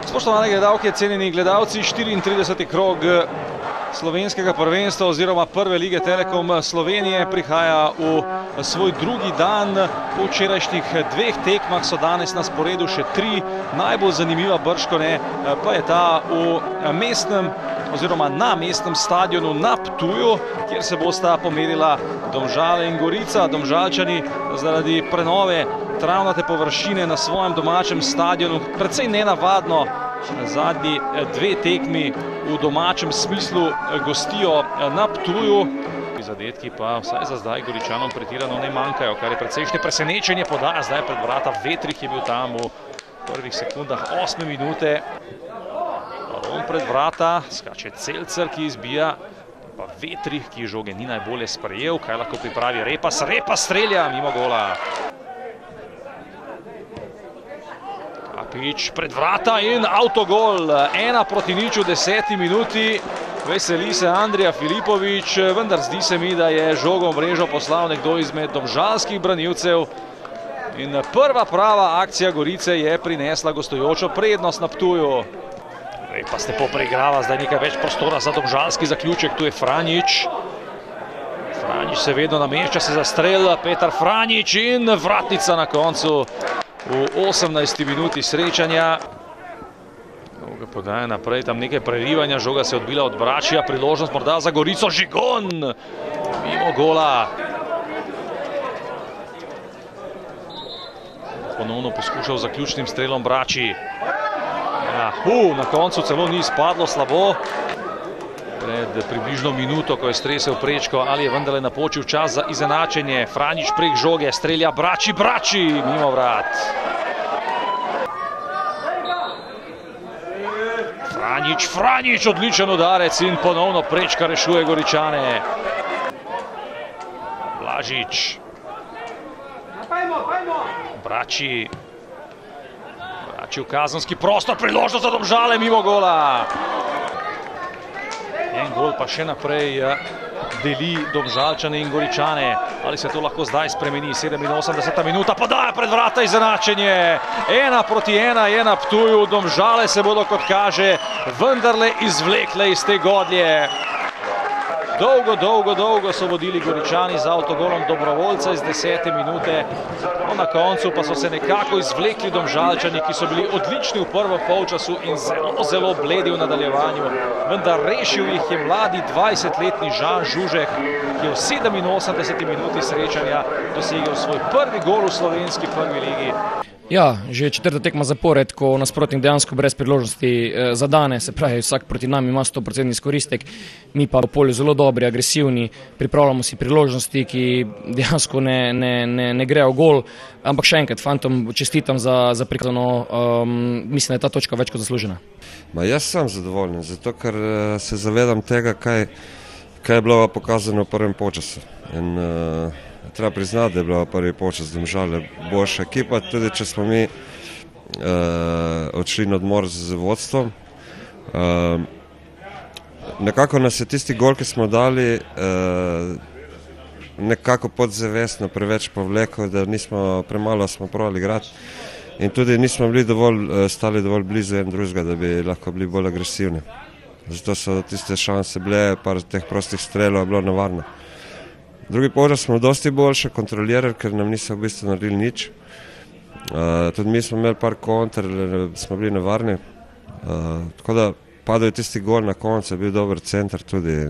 Spoštovane gledalke, cenjeni gledalci, 34. krog slovenskega prvenstva oziroma prve lige Telekom Slovenije prihaja v svoj drugi dan. Po včerajšnjih dveh tekmah so danes na sporedu še tri. Najbolj zanimiva bržkone pa je ta v mestnem oziroma na mestnem stadionu na Ptuju, kjer se bosta pomerila Domžale in Gorica. Domžalčani zaradi prenove travnate površine na svojem domačem stadionu precej nenavadno zadnji dve tekmi v domačem smislu gostijo na Ptuju. Zadetki pa vsaj za zdaj Goričanom pretirano ne manjkajo, kar je precejšnje presenečenje. Podaja zdaj pred vrata, Vetrih je bil tam v prvih sekundah 8 minute. Baron pred vrata, skače Celcer, ki izbija, pa Vetrih, ki žoge ni najbolje sprejel. Kaj lahko pripravi Repas? Repas strelja mimo gola. Kapič pred vrata in avtogol. 1-0 v 10. minuti. Veseli se Andrija Filipović, vendar zdi se mi, da je žogo v mrežo poslal nekdo izmed domžalskih branilcev. In prva prava akcija Gorice je prinesla gostujočo prednost na Ptuju. Repas lepo preigrava, zdaj nekaj več prostora za domžalski zaključek. Tu je Franjić. Franjić se vedno namešča se za strel. Petar Franjić in vratnica na koncu v 18. minuti srečanja. Žoga podaja naprej, tam nekaj prerivanja, žoga se je odbila od Bračija, priložnost morda za Gorico, Žigon mimo gola. Ponovno poskušal zaključnim strelom Brači. Na koncu celo ni izpadlo slabo. Pred približno minuto, ko je stresel prečko, ali je vendarle napočil čas za izenačenje. Franjić prek žoge, strelja Brači, mimo vrat. Franjić, odličen udarec in ponovno prečka rešuje Goričane. Blažič. Brači v kazenski prostor, priložnost za Domžale mimo gola. En gol pa še naprej deli Domžalčane in Goričane. Ali se to lahko zdaj spremeni? 87. minuta, podaja pred vrata, izenačenje. 1-1 je na Ptuju. Domžale se bodo, kot kaže, vendarle izvlekle iz te godlje. Dolgo so vodili Goričani z avtogolom Dobrovoljca iz 10. minute. Na koncu pa so se nekako izvlekli Domžalčani, ki so bili odlični v prvem polčasu in zelo bledi v nadaljevanju. Vendar rešil jih je mladi 20-letni Žan Žužek, ki je v 87. minuti srečanja dosegel svoj prvi gol v slovenski prvi ligi. Ja, že četrta tekma zapored, ko nasprotnik dejansko brez priložnosti zadane, se pravi, vsak proti nam ima 100% izkoristek, mi pa v polju zelo dobri, agresivni, pripravljamo si priložnosti, ki dejansko ne grejo gol, ampak še enkrat, fantom čestitam za prikazano, mislim, da je ta točka več kot zaslužena. Jaz sem zadovoljen, zato ker se zavedam tega, kaj je bilo pokazano v prvem polčasu. Treba priznati, da je bila prvi polčas Domžale boljša ekipa, tudi če smo mi odšli na odmor z vodstvom. Nekako nas je tisti gol, ki smo dali, nekako podzavestno preveč povlekel, da premalo smo probali igrati in tudi nismo bili stali dovolj blizu en drugega, da bi lahko bili bolj agresivni. Zato so tiste šanse bile, par teh prostih strelov je bilo nevarno. Drugi polčas smo dosti boljše kontrolirali, ker nam niso v bistvu naredili nič. Tudi mi smo imeli par konter, smo bili nevarni. Tako da padel je tisti gol na koncu, je bil dober center tudi.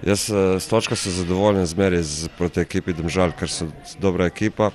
Jaz s točko sem zadovoljen zmeraj proti ekipi Domžal, ker so dobra ekipa.